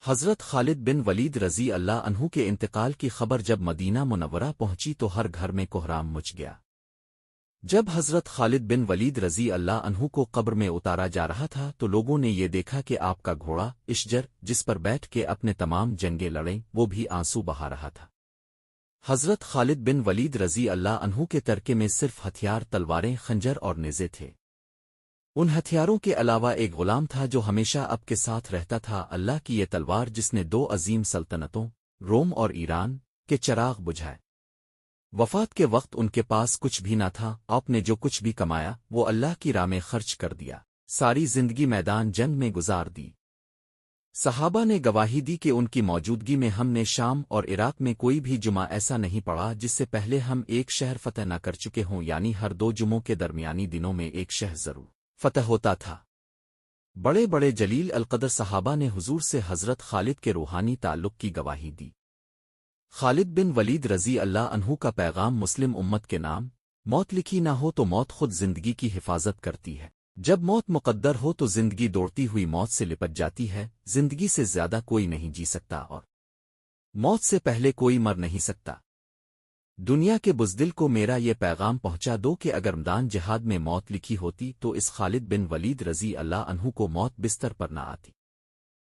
حضرت خالد بن ولید رضی اللہ عنہ کے انتقال کی خبر جب مدینہ منورہ پہنچی تو ہر گھر میں کوہرام مچ گیا۔ جب حضرت خالد بن ولید رضی اللہ عنہ کو قبر میں اتارا جا رہا تھا تو لوگوں نے یہ دیکھا کہ آپ کا گھوڑا اشجر جس پر بیٹھ کے اپنے تمام جنگیں لڑیں وہ بھی آنسو بہا رہا تھا۔ حضرت خالد بن ولید رضی اللہ عنہ کے ترکے میں صرف ہتھیار تلواریں خنجر اور نیزے تھے۔ ان ہتھیاروں کے علاوہ ایک غلام تھا جو ہمیشہ اب کے ساتھ رہتا تھا، اللہ کی یہ تلوار جس نے دو عظیم سلطنتوں روم اور ایران کے چراغ بجھائے۔ وفات کے وقت ان کے پاس کچھ بھی نہ تھا، آپ نے جو کچھ بھی کمایا وہ اللہ کی راہ میں خرچ کر دیا، ساری زندگی میدان جنگ میں گزار دی۔ صحابہ نے گواہی دی کہ ان کی موجودگی میں ہم نے شام اور عراق میں کوئی بھی جمعہ ایسا نہیں پڑھا جس سے پہلے ہم ایک شہر فتح نہ کر چکے ہوں، یعنی ہر دو جمعوں کے درمیانی دنوں میں ایک شہر ضرور فتح ہوتا تھا۔ بڑے بڑے جلیل القدر صحابہ نے حضور سے حضرت خالد کے روحانی تعلق کی گواہی دی۔ خالد بن ولید رضی اللہ عنہ کا پیغام مسلم امت کے نام، موت لکھی نہ ہو تو موت خود زندگی کی حفاظت کرتی ہے، جب موت مقدر ہو تو زندگی دوڑتی ہوئی موت سے لپٹ جاتی ہے، زندگی سے زیادہ کوئی نہیں جی سکتا اور موت سے پہلے کوئی مر نہیں سکتا۔ دنیا کے بزدل کو میرا یہ پیغام پہنچا دو کہ اگر میدان جہاد میں موت لکھی ہوتی تو اس خالد بن ولید رضی اللہ عنہ کو موت بستر پر نہ آتی۔